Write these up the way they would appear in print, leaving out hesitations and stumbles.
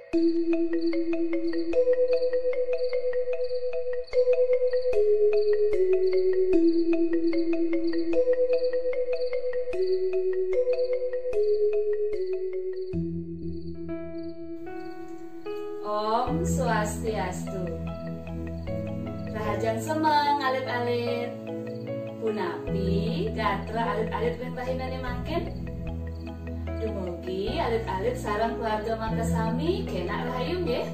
Om Swastiastu. Rahajan semeng alit-alit. Punapi gatra alit-alit ring rahinane mangken. Dumugi alit-alit sareng keluarga mangka sami kenak rahayu nggih.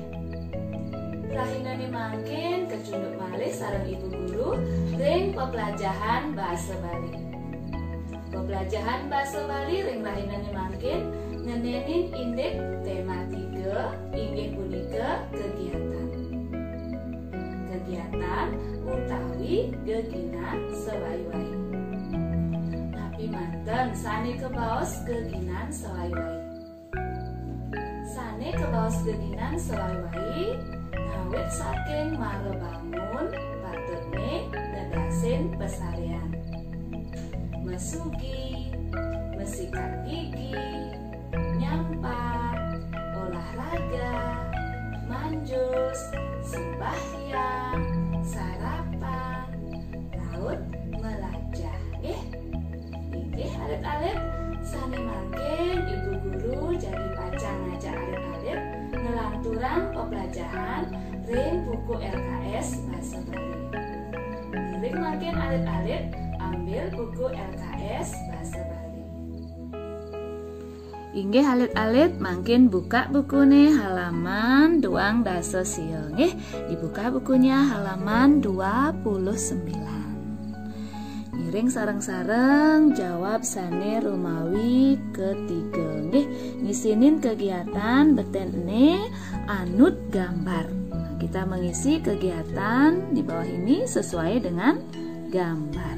Rahinane mangken kecunduk malih sareng ibu guru ring pepelajahan basa Bali. Pepelajahan basa Bali ring rahinane mangken ngenenin indek tema 3 inggih punika kegiatan. Kegiatan utawi geginan sewai-wai. Napi manten sane kebaos geginan sewai-wai. Sane kebaos geginan sewai-wai ngawit saking marebangun patutne nedasin pesarian. Mesugi, mesikat gigi, nyampak, olahraga, manjus, sembahyang, sarapan, laut, melajah. Inggih alit-alit sane mangken ibu guru jadi pacang ngajak alit-alit ngelanturang pepelajahan ring buku LKS Basa Bali. Ring mangken alit-alit ambil buku LKS Basa Bali. Inggih alit-alit mangkin buka bukune halaman 2 nggih. Dibuka bukunya halaman 29. Ngiring sareng-sareng jawab sane Romawi ketiga nggih. Ngisinin kegiatan betene anut gambar. Nah, kita mengisi kegiatan di bawah ini sesuai dengan gambar.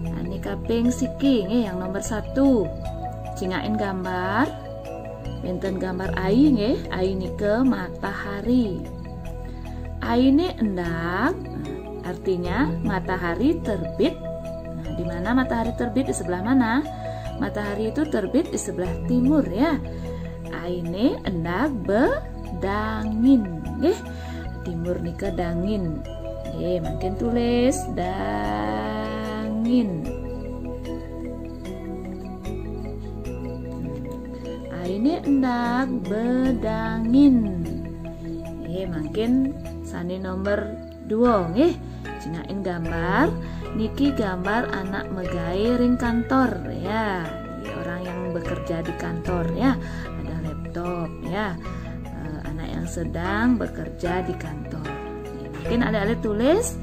Nah, ini kaping siki nggih yang nomor 1. Cingain gambar, benten gambar ai nggih, ai nike matahari. Ai ini endak, artinya matahari terbit. Nah, di mana matahari terbit di sebelah mana? Matahari itu terbit di sebelah timur ya. Ai ini endak bedangin, nggih. Timur nike dangin. Makin tulis dangin. Ini endak bedangin. Makin sani nomor 2 nggih. Cinain gambar. Niki gambar anak megai ring kantor ya. Orang yang bekerja di kantor ya. Ada laptop ya. Anak yang sedang bekerja di kantor. Mungkin ada tulis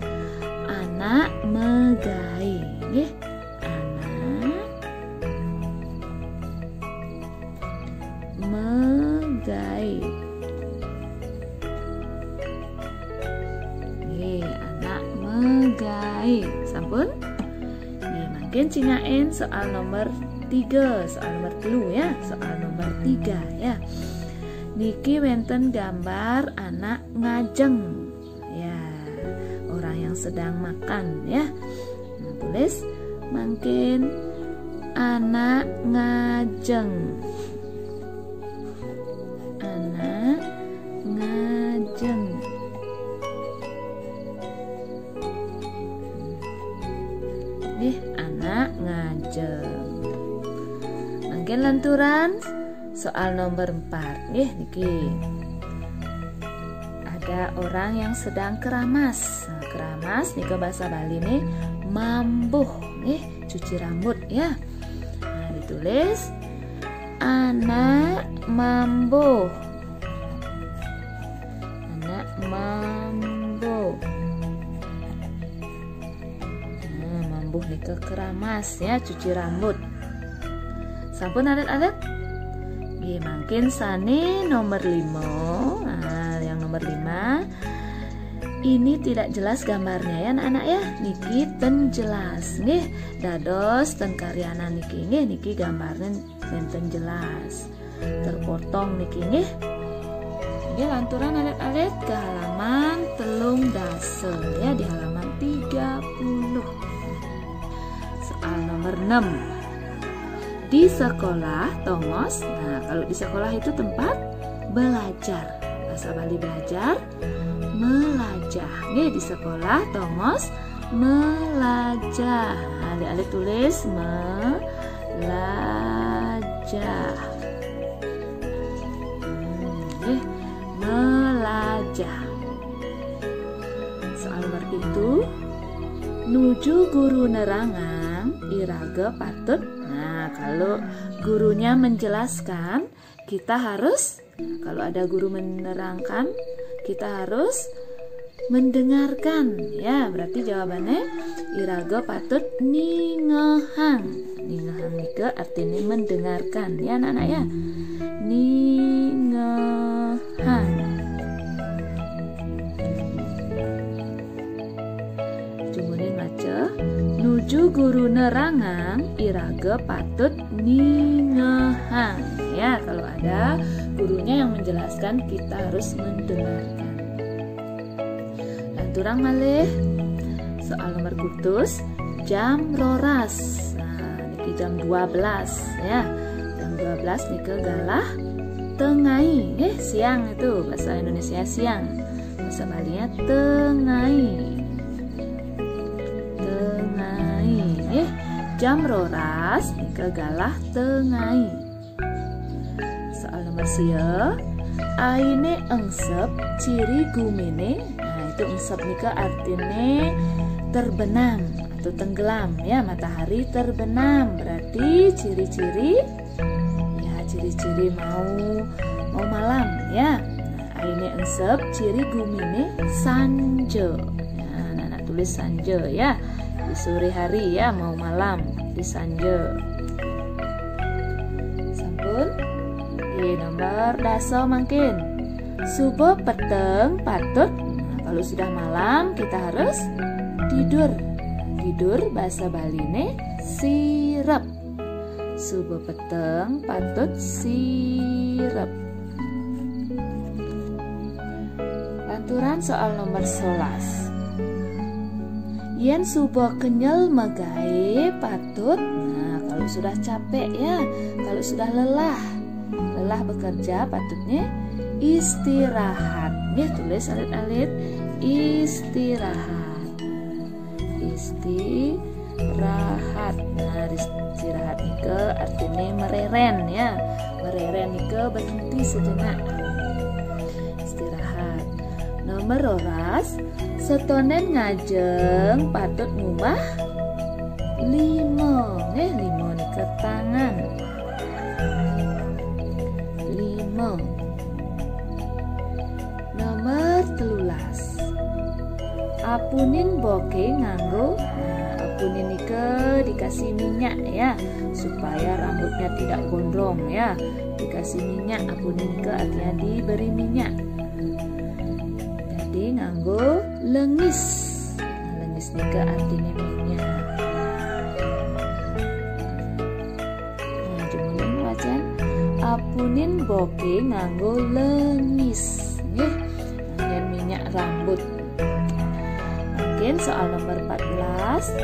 anak megai nggih. Megai. Anak megai. Sampun? Makin cingain soal nomor 3, soal nomor 3 ya, soal nomor 3 ya. Niki wenten gambar anak ngajeng. Ya, orang yang sedang makan ya. Nah, tulis makin anak ngajeng. Anak ngajeng. Mangken lanturan soal nomor 4 niki. Ada orang yang sedang keramas. Nah, keramas nika bahasa Bali nih mambuh cuci rambut ya. Nah, ditulis anak mambuh. Anak mambuh. Nika keramas ya, cuci rambut. Sampun alit-alit? Makin sane nomor 5. Nah, yang nomor 5 ini tidak jelas gambarnya ya anak-anak ya. Niki ten jelas nggih. Dados ten karyana niki nggih, niki gambarnya ten jelas. Terpotong niki nggih. Nggih lanturan alit-alit ke halaman 13 ya, di halaman 30. Soal nomor 6. Di sekolah tongos. Nah, kalau di sekolah itu tempat belajar. Bahasa Bali belajar, melajah. Nggih, di sekolah tongos melajah. Nah, adik-adik tulis melajah. Melajah. Soal nomor itu, nuju guru nerangan iraga patut. Nah, kalau gurunya menjelaskan, kita harus, kalau ada guru menerangkan, kita harus mendengarkan. Ya, berarti jawabannya iraga patut ningehang. Ningehang itu artinya mendengarkan. Ya, anak-anak ya. Ningehang. Jumunin maca. Nuju guru nerangan iraga patut ningehang. Ya, kalau ada gurunya yang menjelaskan, kita harus mendengarkan. Lanturang malih soal nomor kutus, jam roras. Nah, niki jam 12 ya. Jam 12 niki galah tengai. Siang itu bahasa Indonesia siang. Bahasa Balinya tengai. Tengai. Jam roras niki galah tengai. Soal nomor sia, aine engsep ciri gumine. Nah, itu engsep nika artinya terbenam atau tenggelam ya, matahari terbenam. Berarti ciri-ciri ya, ciri-ciri mau malam ya. Nah, aine engsep ciri gumine sanje. Nah, anak tulis sanje ya. Di sore hari ya, mau malam di sanje. Sampun. Nomor daso makin subuh peteng patut. Nah, kalau sudah malam kita harus tidur. Tidur bahasa Baline sirep. Subuh peteng patut sirep. Lanturan soal nomor 11. Yen subuh kenyal megae patut. Nah, kalau sudah capek ya, kalau sudah lelah bekerja patutnya istirahat. Nih tulis alit-alit istirahat. Istirahat. Nah, istirahat nike artinya mereren ya. Mereren nike berhenti sejenak. Istirahat. Nomor roras, setonen ngajeng patut ngubah 5. Limo nike tangan. Nomor 13, apunin boke nganggo. Nah, apunin nike dikasih minyak ya, supaya rambutnya tidak gondrong ya. Dikasih minyak, apunin nike artinya diberi minyak. Jadi nganggo lengis. Nah, lengis nike artinya minyak. Nah, jumunin wajan. Apunin boke nganggo lengis. Dan minyak rambut. Mungkin soal nomor 14,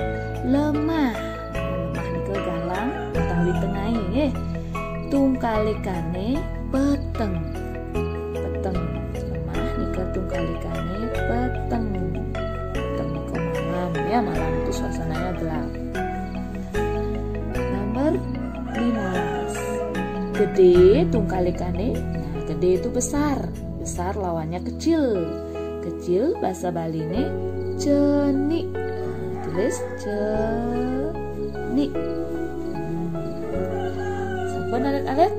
lemah. Lemah nike galang utawi tengai. Tungkalikane peteng. Peteng. Lemah nike tungkalikane peteng. Peteng nike malam ya, malam itu suasananya gelap. Nomor 15, gede tungkalikane. Nah, gede itu besar. Besar lawannya kecil. Kecil bahasa Baline cenik. Nah, tulis cenik. Sampun alit-alit.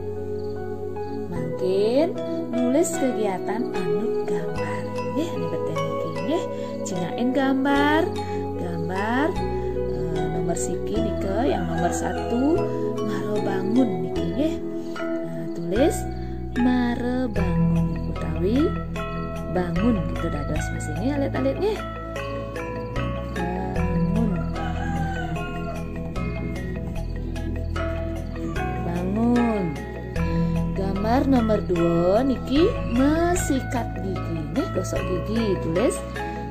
Makin nulis kegiatan anut gambar. Ini berteknik nggih. Cingain gambar. Gambar nomor siki nike yang nomor 1 maro bangun niki nggih. Nah, tulis mare bangun utawi bangun gitu dados mas ini alit-alitnya. Bangun. Bangun. Gambar nomor 2 niki mesikat gigi. Nih gosok gigi, tulis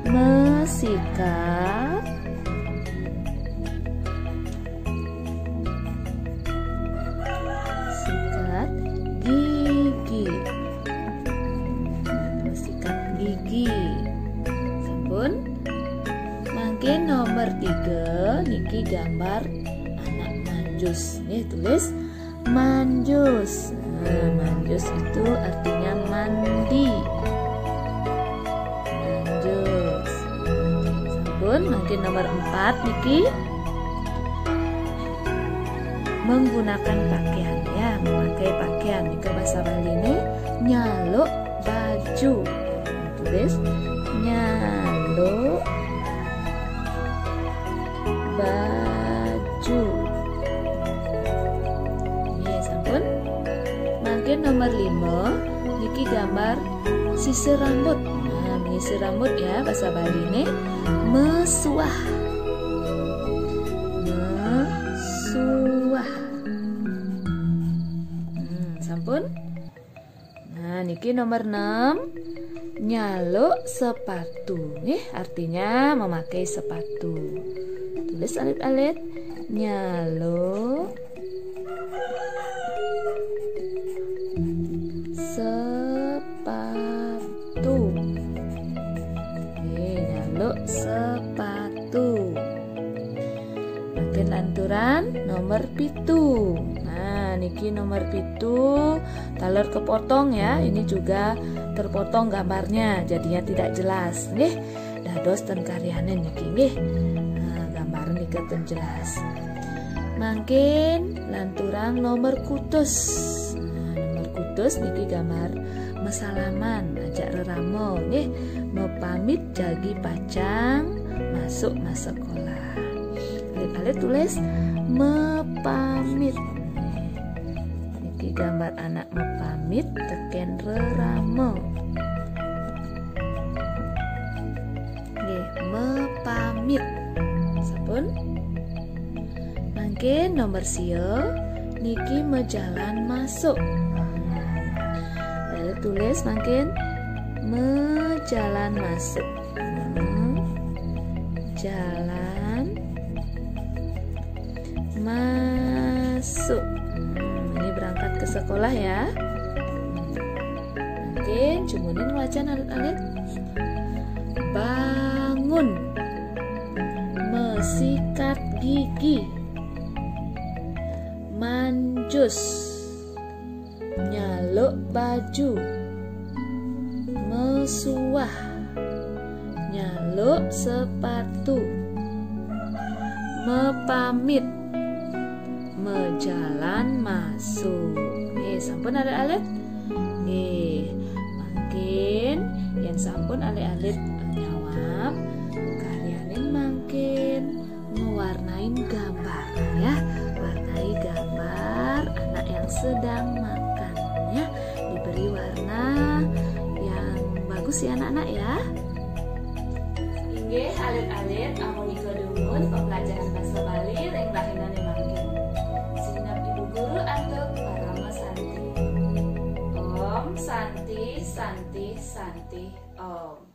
mesikat niki gambar anak manjus. Nih tulis manjus. Nah, manjus itu artinya mandi. Manjus. Sampun mungkin nomor 4 niki menggunakan pakaian ya, memakai pakaian. Nika bahasa Bali ini nyaluk baju. Tulis nyaluk baju. Ini sampun. Mungkin nomor 5 niki gambar sisir rambut. Nah, menyisir rambut ya, bahasa Bali ini mesuah. Mesuah. Sampun. Nah, niki nomor 6 nyaluk sepatu. Nih artinya memakai sepatu. Tulis alit-alit nyaluk sepatu. Nyaluk sepatu. Makin lanturan nomor 7. Nah, niki nomor 7 taler kepotong ya. Ini juga terpotong gambarnya, jadinya tidak jelas. Nggih, dados ten karyane niki nggih. Nah, gambar niki ten jelas. Mangkin lanturan nomor kutus. Nah, nomor kutus niki gambar mesalaman, ajak reramo nggih, mepamit jagi pacang masuk sekolah. Alit-alit tulis mepamit. Niki gambar anak mepamit teken reramo. Nggih, mepamit. Sampun. Mangke nomor sio niki mejalan masuk. Lalu tulis mangkin mejalan masuk. Jalan masuk. Ini berangkat ke sekolah ya. Mungkin cumunin wajan alit-alit. Bangun, mesikat gigi, manjus, nyaluk baju, mesuah, nyaluk sepatu, mepamit, mejalan masuk. Nih, sampun alit-alit. Nih, makin yang sampun alit-alit jawab kalian makin mewarnain gambar ya. Warnai gambar anak yang sedang makan ya. Diberi warna yang bagus ya anak-anak ya. Inggih alit-alit amonika dungun pembelajaran bahasa Bali ring rahinane mangkin. Sinap Ibu Guru antuk Parama Santi. Om Santi Santi Santi Om.